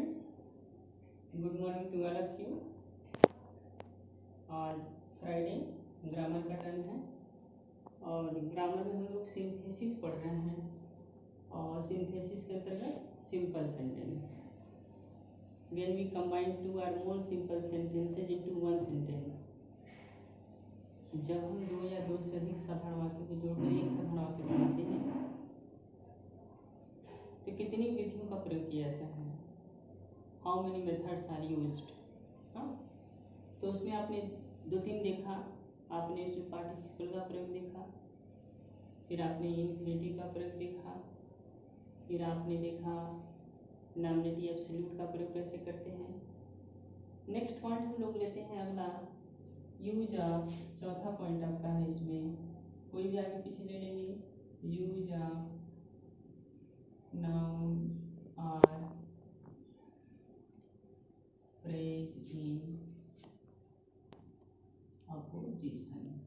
Students, good morning to all of you. आज Friday grammar का turn है और ग्रामर में हम लोग सिंथेसिस पढ़ रहे हैं और सिंथेसिस के अंतर्गत simple sentence. When we combine two और more simple sentences into one sentence, जब हम दो या दो से अधिक साधारण वाक्य को जोड़कर एक साधारण वाक्य बनाते हैं तो कितनी विधियों का प्रयोग किया जाता है, how many methods are used. हाँ, तो उसमें आपने दो तीन देखा, आपने उसमें पार्टिसिपल का प्रयोग देखा, फिर आपने इन्फिनेटिव का प्रयोग देखा, फिर आपने देखा नॉमिनेटिव एब्सोल्यूट का प्रयोग कैसे करते हैं। नेक्स्ट पॉइंट हम लोग लेते हैं अगला, यूज ऑफ। चौथा पॉइंट आपका है इसमें, कोई भी आगे पीछे ले लेंगे। यूज ऑफ नाउन और फ्रेज इन अपोजिशन।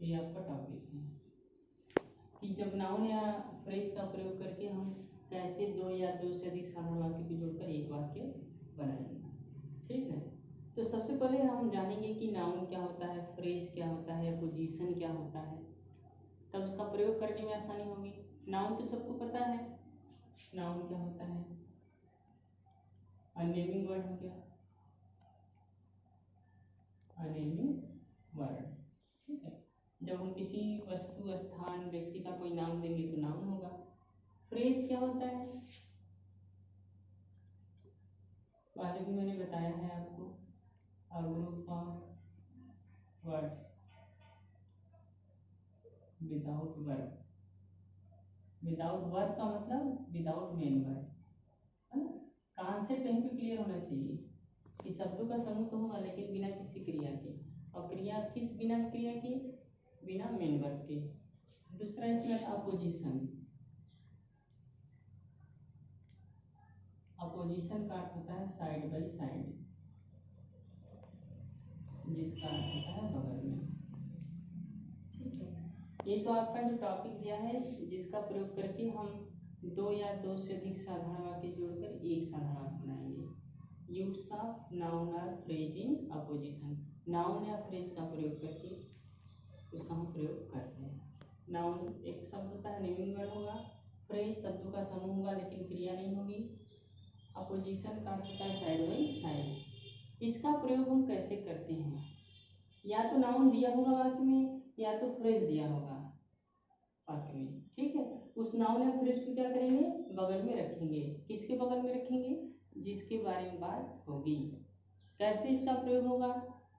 ये आपका टॉपिक है कि जब नाउन या फ्रेज का प्रयोग करके हम कैसे दो या दो से अधिक साधारण वाक्य को जोड़कर एक वाक्य बनाएंगे। ठीक है, तो सबसे पहले हम जानेंगे कि नाउन क्या होता है, फ्रेज क्या होता है, अपोजिशन क्या होता है, तब उसका प्रयोग करने में आसानी होगी। नाउन तो सबको पता है, नाउन क्या होता है, अनेमिंग वर्ड हो गया, अनेमिंग वर्ड। ठीक है, जब हम किसी वस्तु, स्थान, व्यक्ति का कोई नाम देंगे तो नाउन होगा। फ्रेज क्या होता है, पहले भी मैंने बताया है आपको, a group of words without verb. Without verb का मतलब विदाउट मेन वर्ड, है ना। कॉन्सेप्ट यहीं पे क्लियर होना चाहिए कि शब्दों का समूह तो होगा लेकिन बिना किसी क्रिया के, और क्रिया किस बिना क्रिया के, बिना मेन वर्ब के। दूसरा इसमें अपोजिशन। अपोजिशन का अर्थ होता है साइड बाय साइड, जिसका अर्थ होता है बगल में। ठीक है, ये तो आपका जो टॉपिक दिया है जिसका प्रयोग करके हम दो या दो से अधिक साधारण वाक्य जोड़कर एक साधारण वाक्य बनाएंगे। यूज ऑफ नाउन और फ्रेज इन अपोजिशन। नाउन या फ्रेज का प्रयोग करके उसका हम प्रयोग करते हैं। नाउन एक शब्द होता है, नेमिंग वर्ड होगा। फ्रेज शब्दों का समूह होगा लेकिन क्रिया नहीं होगी। अपोजिशन का अर्थ होता है साइड बाई साइड। इसका प्रयोग हम कैसे करते हैं, या तो नाउन दिया होगा वाक्य में या तो फ्रेज दिया होगा वाक्य में। ठीक है, उस नाउन या फ्रेज को क्या करेंगे, बगल में रखेंगे। किसके बगल में रखेंगे, जिसके बारे में बात होगी। कैसे इसका प्रयोग होगा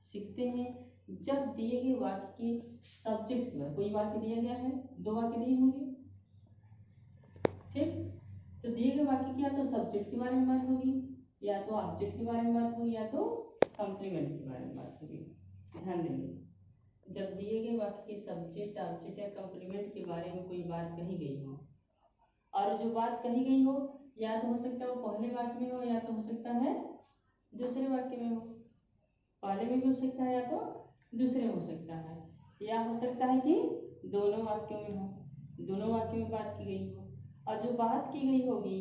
सीखते हैं। जब दिए गए वाक्य के सब्जेक्ट पर, कोई वाक्य दिया गया है, दो वाक्य दिए होंगे, ठीक, तो दिए गए वाक्य की या तो सब्जेक्ट के बारे में बात होगी, या तो ऑब्जेक्ट के बारे में बात होगी, या तो कॉम्प्लीमेंट के बारे में बात होगी। ध्यान देंगे, जब दिए गए वाक्य के सब्जेक्ट, ऑब्जेक्ट या कॉम्प्लीमेंट के बारे में कोई बात कही गई हो, और जो बात कही गई हो या तो हो सकता है वो पहले वाक्य में हो या तो हो सकता है दूसरे वाक्य में हो। पहले में भी हो सकता है या तो दूसरे में हो सकता है, या हो सकता है कि दोनों वाक्यों में हो, दोनों वाक्यों में बात की गई हो। और जो बात की गई होगी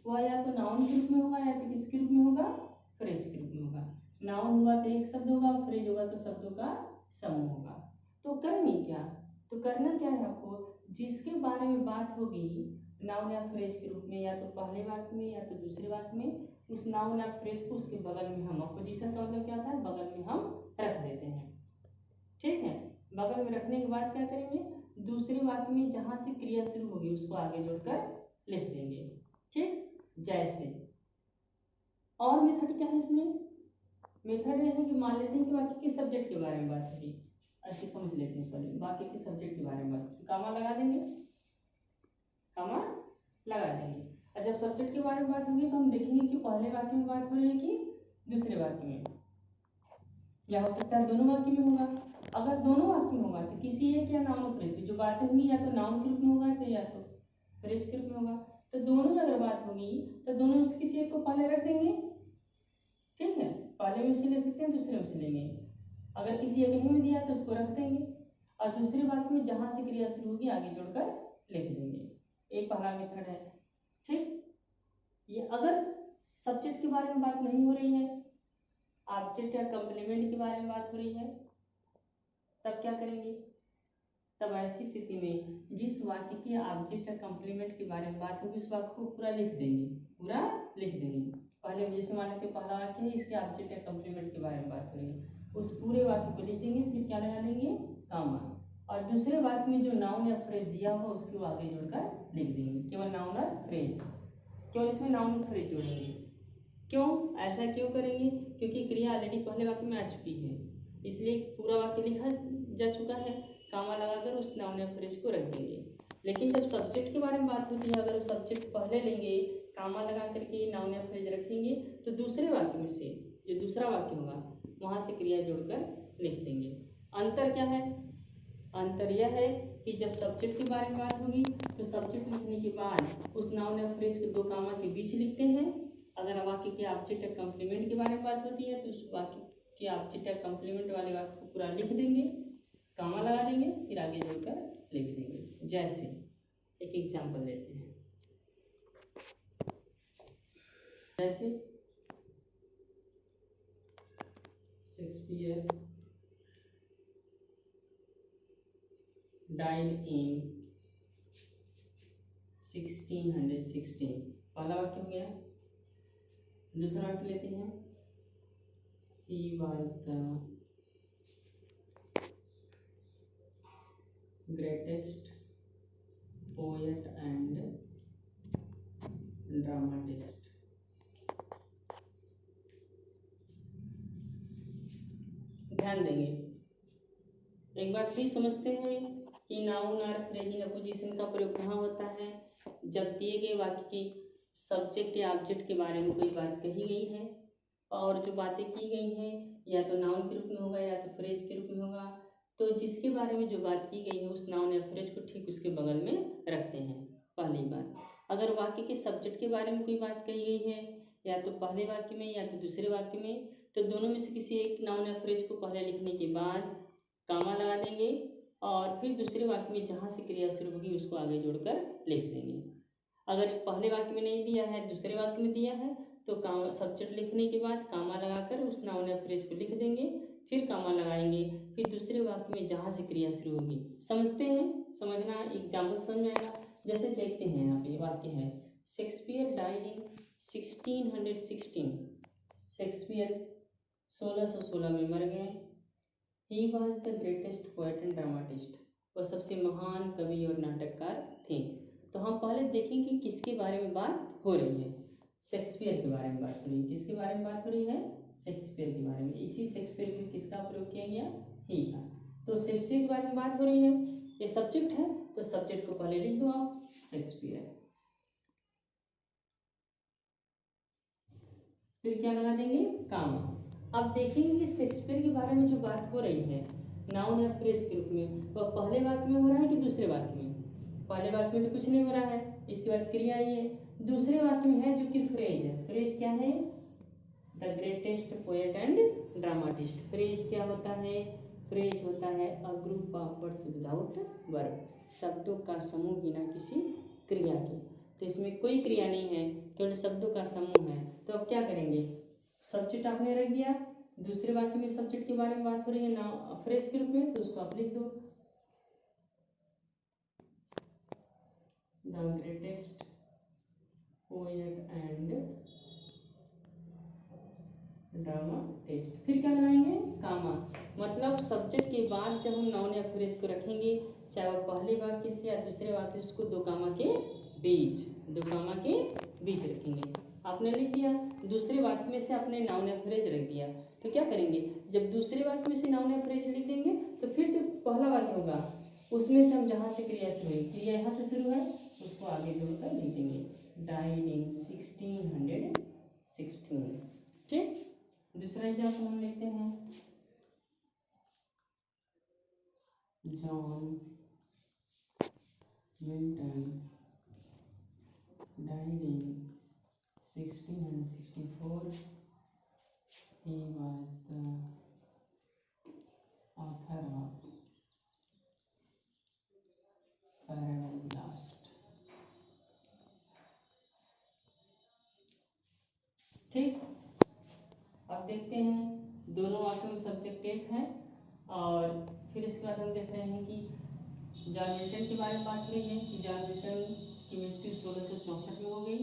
वह या तो नाउन के रूप में होगा या तो किसके रूप में होगा, फ्रेज के रूप में होगा। नाउन हुआ तो एक शब्द होगा, फ्रेज होगा तो शब्दों का समूह होगा। तो करनी क्या, तो करना क्या है आपको, जिसके बारे में बात होगी नाउन या फ्रेज के रूप में, या तो पहले वाक्य में या तो दूसरे वाक्य में, उस नाउन या फ्रेज को उसके बगल में हम, अपोजिशन का मतलब क्या होता है, बगल में हम रख देते हैं। ठीक है, बगल में रखने के बाद क्या करेंगे, दूसरे वाक्य में जहां से क्रिया शुरू होगी उसको आगे जोड़कर लिख देंगे। ठीक, जैसे और मेथड क्या है इसमें, मेथड यह है कि मान लेते हैं कि वाक्य के सब्जेक्ट के बारे में बात होगी। ऐसे समझ लेते हैं, पहले वाक्य के सब्जेक्ट के बारे में बात, कामा लगा देंगे, कामा लगा देंगे। और जब सब्जेक्ट के बारे में बात होगी तो हम देखेंगे कि पहले वाक्य में बात हो रही है कि दूसरे वाक्य में, या हो सकता है दोनों वाक्य में होगा। अगर दोनों वाक्य में होगा तो किसी एक या नाउन और फ्रेज, जो बातें होंगी या तो नाउन के रूप में होगा तो या तो फ्रेज के रूप में होगा। तो दोनों में अगर बात होगी तो दोनों में से किसी एक को पहले रख देंगे। ठीक है, पहले में उसे ले सकते हैं, दूसरे में से लेंगे। अगर किसी एक में दिया तो उसको रख देंगे, और दूसरे वाक्य में जहां से क्रिया शुरू होगी आगे जोड़कर लिख देंगे। एक पहला मेथड है। ठीक, ये अगर सब्जेक्ट के बारे में बात नहीं हो रही है, ऑब्जेक्ट या कंप्लीमेंट के बारे में बात हो रही है, तब क्या करेंगे? तब ऐसी स्थिति में जिस वाक्य के ऑब्जेक्ट या कंप्लीमेंट के बारे में बात होगी उस वाक्य को पूरा लिख देंगे, पूरा लिख देंगे। पहले जैसे मान लेते पहला वाक्य है, इसके ऑब्जेक्ट या कंप्लीमेंट के बारे में बात हो रही है, उस पूरे वाक्य को लिख देंगे, फिर क्या लगा देंगे? कामा। और दूसरे वाक्य में जो नाउन या फ्रेज दिया हो उसको आगे जोड़कर लिख देंगे, केवल नाउन और फ्रेज, केवल इसमें नाउन और फ्रेज जोड़ेंगे। क्यों ऐसा क्यों करेंगे? क्योंकि क्रिया ऑलरेडी पहले वाक्य में आ चुकी है, इसलिए पूरा वाक्य लिखा जा चुका है, कामा लगाकर उस नाउन या फ्रेज को रख देंगे। लेकिन जब सब्जेक्ट के बारे में बात होती है, अगर सब्जेक्ट पहले लेंगे, कामा लगा करके नाउन या फ्रेज रखेंगे, तो दूसरे वाक्य में से जो दूसरा वाक्य होगा वहां से क्रिया जोड़कर लिख देंगे। अंतर क्या है? अंतर यह है कि जब सब्जेक्ट के बारे में बात होगी तो सब्जेक्ट लिखने के बाद उस नाउन या फ्रेज को दो कामा के बीच लिखते हैं। अगर वाक्य के ऑब्जेक्ट या कंप्लीमेंट के बारे में बात होती है तो उस वाक्य के ऑब्जेक्ट या कंप्लीमेंट वाले वाक्य को पूरा लिख देंगे, कामा लगा देंगे, फिर आगे जोड़कर लिख देंगे। जैसे एक एग्जांपल लेते हैं, जैसे शेक्सपियर डाइड इन 1616, पहला वाक्य हो गया। दूसरा वाक्य लेते हैं, he was the greatest poet and dramatist। ध्यान देंगे, एक बार फिर समझते हैं कि नाउन और फ्रेजिंग अपोजिशन का प्रयोग कहाँ होता है? जब दिए गए वाक्य के सब्जेक्ट या ऑब्जेक्ट के बारे में कोई बात कही गई है और जो बातें की गई हैं या तो नाउन के रूप में होगा या तो फ्रेज के रूप में होगा, तो जिसके बारे में जो बात की गई है उस नाउन या फ्रेज को ठीक उसके बगल में रखते हैं। पहली बात, अगर वाक्य के सब्जेक्ट के बारे में कोई बात कही गई है या तो पहले वाक्य में या तो दूसरे वाक्य में, तो दोनों में से किसी एक नाउन या फ्रेज को पहले लिखने के बाद कामा लगा देंगे और फिर दूसरे वाक्य में जहाँ से क्रिया शुरू होगी उसको आगे जोड़कर लिख देंगे। अगर पहले वाक्य में नहीं दिया है, दूसरे वाक्य में दिया है, तो कामा सब्जेक्ट लिखने के बाद कामा लगाकर उस नाउन या फ्रेज को लिख देंगे, फिर कामा लगाएंगे, फिर दूसरे वाक्य में जहाँ से क्रिया शुरू होगी। समझते हैं? समझना एग्जाम्पल समझ में आएगा। जैसे देखते हैं, यहाँ पे वाक्य है, शेक्सपियर डाइड इन 1616, शेक्सपियर 1616 में मर गए। He was the greatest poet and dramatist, वह सबसे महान कवि और नाटककार थे। तो हम पहले देखें कि किसके बारे में बात हो रही है। शेक्सपियर के बारे में बात हो रही है। किसके बारे में बात हो रही है? शेक्सपियर के बारे में। इसी शेक्सपियर के किसका प्रयोग किया गया? ही का। तो शेक्सपियर के बारे में बात हो रही है, ये सब्जेक्ट है, तो सब्जेक्ट को पहले लिख दो आप, शेक्सपियर, फिर क्या लगा देंगे? कामा। अब देखेंगे कि शेक्सपियर के बारे में जो बात हो रही है नाउन या फ्रेज के रूप में, वह पहले वाक्य में हो रहा है कि दूसरे वाक्य में? पहले वाक्य में तो कुछ नहीं हो रहा है, इसके बाद क्रिया ही है। दूसरे वाक्य में है जो कि फ्रेज है। फ्रेज क्या है? The greatest poet and dramatist. Phrase क्या होता है? फ्रेज होता है a group of words without verb, शब्दों का समूह बिना किसी क्रिया के। तो इसमें कोई क्रिया नहीं है, केवल शब्दों का समूह है। तो अब क्या करेंगे? सब्जेक्ट आपने रख दिया, दूसरे वाक्य में सब्जेक्ट के बारे में बात हो रही है ना फ्रेज के रूप में, तो उसको आप लिख दो, the greatest poet and dramatist, फिर क्या लगाएंगे? कामा। मतलब सब्जेक्ट के बाद जब हम नाउन या फ्रेज को रखेंगे, चाहे वो पहले वाक्य से या दूसरे वाक्य से, उसको दो कामा के बीच, दो कामा के बीच रखेंगे। आपने लिख दिया, दूसरे वाक्य में से आपने नाउन या फ्रेज रख दिया, तो क्या करेंगे? जब दूसरे वाक्य में से नाउन या फ्रेज लिख देंगे तो फिर जो पहला वाक्य होगा उसमें से हम जहाँ से क्रिया शुरू हुई, क्रिया यहाँ से शुरू है, उसको आगे जोड़कर लिख देंगे, डाइड इन 1616। ठीक। दूसरा एग्जाम्पल हम लेते हैं, John Milton died in 1664. He was the author of Paradise Lost। ठीक, अब देखते हैं दोनों वाक्यों में सब्जेक्ट एक है। और फिर इसके बाद हम देख रहे हैं कि जॉन मिल्टन के बारे में बात हो रही है कि जॉन मिल्टन की मृत्यु 1664 में हो गई।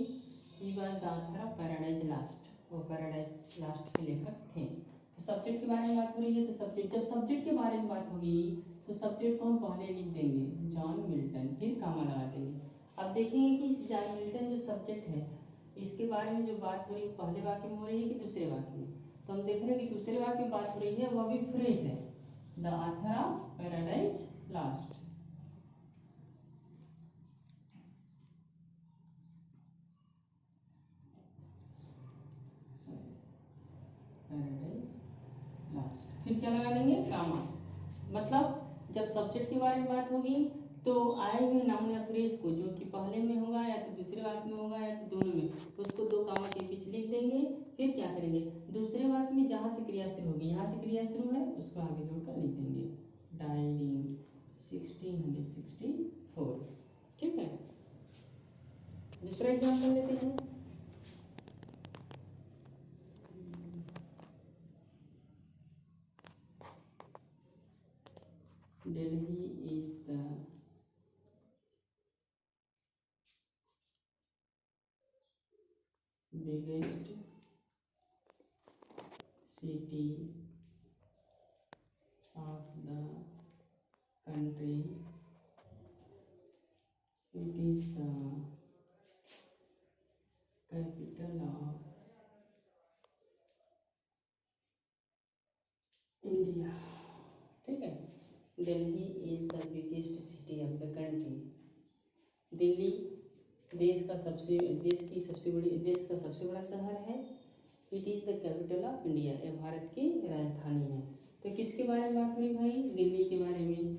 He was the author of paradise last, वो पैराडाइज लास्ट के लेखक थे। तो सब्जेक्ट के बारे में बात हो रही है, तो सब्जेक्ट, जब सब्जेक्ट के बारे में बात होगी तो सब्जेक्ट को हम पहले लिख देंगे जॉन मिल्टन, फिर कामा लगा देंगे। अब देखेंगे कि इस जॉन मिल्टन जो सब्जेक्ट है इसके बारे में जो बात हो रही है पहले वाक्य में हो रही है कि दूसरे वाक्य में। तो हम देख रहे हैं कि दूसरे वाक्य में बात हो रही है, वह भी फ्रेज है, the author of paradise last. Paradise last, फिर क्या लगा देंगे कामा। मतलब जब सब्जेक्ट के बारे में बात होगी तो आए हुए नाउन या फ्रेज को जो कि पहले में होगा या तो दूसरे वाक्य में होगा या तो दोनों में, तो उसको दो कामा के पीछे लिख देंगे। फिर क्या करेंगे, दूसरे वाक्य में जहाँ से क्रिया शुरू होगी, यहाँ से क्रिया शुरू है उसको आगे जोड़कर लिख देंगे डाइड इन 1664। ठीक है, दूसरा एग्जाम्पल लेते हैं। Delhi is the biggest city of the country. It is the capital of India. ठीक है, Delhi is the biggest city of the country. Delhi देश का सबसे बड़ा शहर है। It is the capital of India, यह भारत की राजधानी है। तो किसके बारे में बात हुई भाई, दिल्ली के बारे में।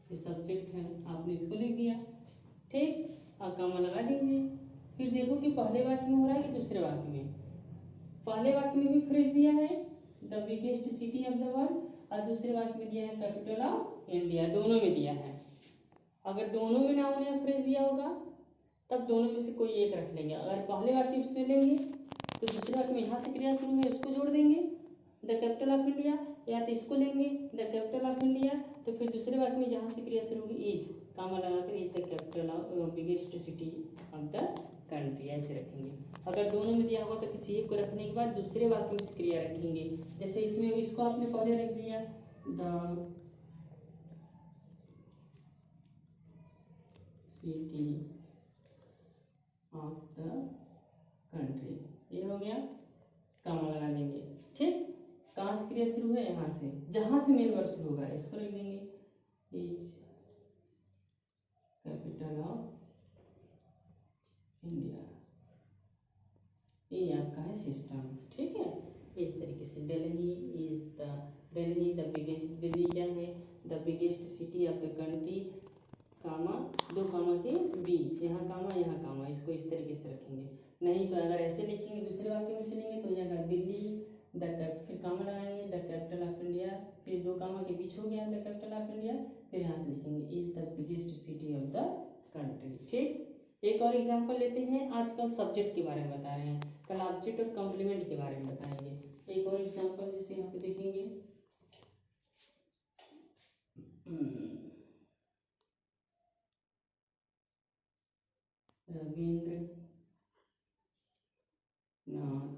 जो सब्जेक्ट है आपने इसको लिख दिया, ठीक, अब कामा लगा दीजिए। फिर देखो कि पहले वाक्य में हो रहा है कि दूसरे वाक्य में। पहले वाक्य में भी फ्रेज दिया है the biggest city of the world, और दूसरे वाक्य में दिया है कैपिटल ऑफ इंडिया, दोनों में दिया है। अगर दोनों में नाउन या फ्रेज दिया होगा तब दोनों में से कोई एक रख लेंगे। अगर पहले वाक्य से लेंगे तो दूसरे वाक्य में यहाँ से क्रिया शुरू है उसको जोड़ देंगे द कैपिटल ऑफ इंडिया, या तो इसको लेंगे द कैपिटल ऑफ इंडिया, तो फिर दूसरे वाक्य में जहाँ से क्रिया शुरू होगी इज, कामा लगाकर is the capital of biggest city of the country, ऐसे रखेंगे। अगर दोनों में दिया होगा तो किसी एक को रखने के बाद दूसरे वाक्य में से क्रिया रखेंगे। जैसे इसमें इसको आपने पहले रख दिया the city of the country, ये हो गया, कामा लगा देंगे। ठीक, कहाँ से क्रिया शुरू है, यहाँ से, जहाँ से मेन वर्ब शुरू होगा इसको लिख देंगे इज कैपिटल ऑफ इंडिया। ये आपका है सिस्टम। ठीक है, इस तरीके से Delhi is the biggest, Delhi क्या है, the biggest city of the country, comma, दो कामा के बीच, यहाँ कामा, इसको इस तरीके से रखेंगे। नहीं तो अगर ऐसे लिखेंगे दूसरे वाक्य में से लेंगे तो हो जाएगा दिल्ली द, फिर कामा लगाएंगे द कैपिटल ऑफ इंडिया, फिर दो कामा के बीच हो गया द कैपिटल ऑफ इंडिया, फिर यहाँ से लिखेंगे is the biggest city of the country. ठीक, एक और एग्जांपल लेते हैं। आजकल सब्जेक्ट के बारे में बता रहे हैं, कल ऑब्जेक्ट और कॉम्प्लीमेंट के बारे में बताएंगे। एक और एग्जांपल जैसे यहाँ पे देखेंगे, Ravindra Nath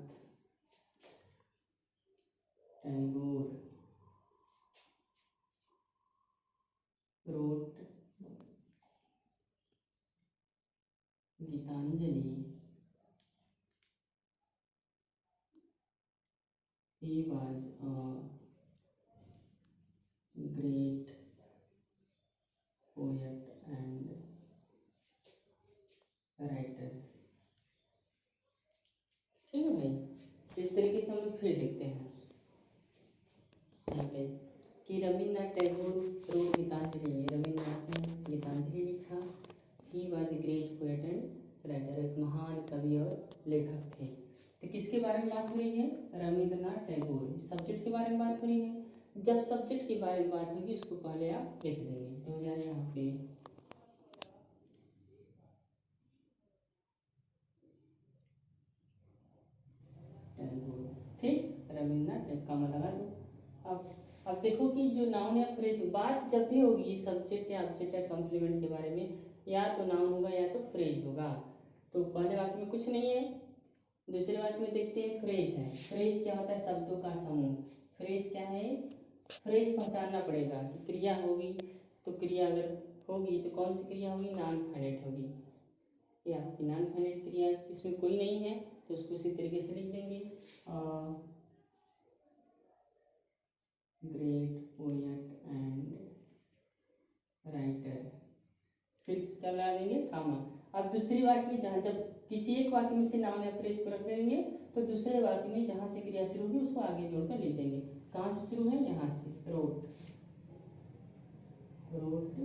Tagore wrote Geetanjali. He was a great poet and writer। ठीक है भाई, इस तरीके से हम लोग फिर देखते हैं यहाँ पे कि रविन्द्रनाथ टैगोर wrote गीतांजलि, रविन्द्रनाथ ने गीतांजलि लिखा। He was a great poet and writer, एक महान कवि और लेखक थे। तो किसके बारे में बात हो रही है, रविन्द्रनाथ टैगोर। सब्जेक्ट के बारे में बात हो रही है। जब सब्जेक्ट के बारे में बात होगी उसको पहले आप लिख देंगे, तो हो जाएगा यहाँ पे ठीक, रविन्द्रनाथ टैगोर, कॉमा लगा दो। अब देखो कि जो नाउन या फ्रेज, बात जब भी होगी सब्जेक्ट या ऑब्जेक्ट या कॉम्प्लीमेंट के बारे में, या तो नाउन होगा या तो फ्रेज होगा। तो पहले वाक्य में कुछ नहीं है, दूसरे वाक्य में देखते हैं फ्रेज है। फ्रेज क्या होता है? शब्दों का समूह। फ्रेज क्या है? फ्रेज पहचानना पड़ेगा कि क्रिया होगी, तो क्रिया अगर होगी तो कौन सी क्रिया होगी? नॉन फाइनाइट होगी। ये आपकी नॉन फाइनाइट क्रिया, इसमें कोई नहीं है तो उसको इसी तरीके से लिख देंगे, ग्रेट पोएट एंड राइटर, फिर क्या लगा देंगे? कामा। अब दूसरी वाक्य में जहाँ, जब किसी एक वाक्य में से नाउन या फ्रेज को रख देंगे तो दूसरे वाक्य में जहाँ से क्रिया शुरू होगी उसको आगे जोड़कर लिख देंगे। कहाँ से शुरू है? यहाँ से, रोट, रोट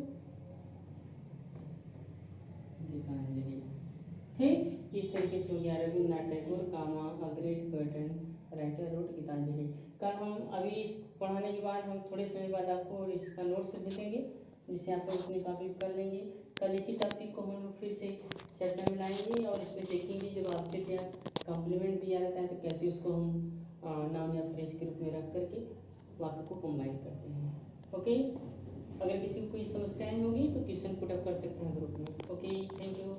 गीतांजलि। ठीक, इस तरीके से हो गया Rabindranath Tagore, comma, a great poet and writer wrote Gitanjali. कल हम अभी इस पढ़ाने के बाद हम थोड़े समय बाद आपको इसका नोट्स देंगे, जिसे आप लोग अपनी कॉपी कर लेंगे। कल इसी टॉपिक को हम लोग फिर से चर्चा में लाएंगे और इसमें देखेंगे जब ऑब्जेक्ट या कॉम्प्लीमेंट दिया रहता है तो कैसे उसको हम नाउन या फ्रेज के रूप में रख करके वाक्य को कंबाइन करते हैं। ओके, अगर किसी को कोई समस्याएं होगी तो क्वेश्चन पुट अप कर सकते हैं ग्रुप में। Okay, thank you.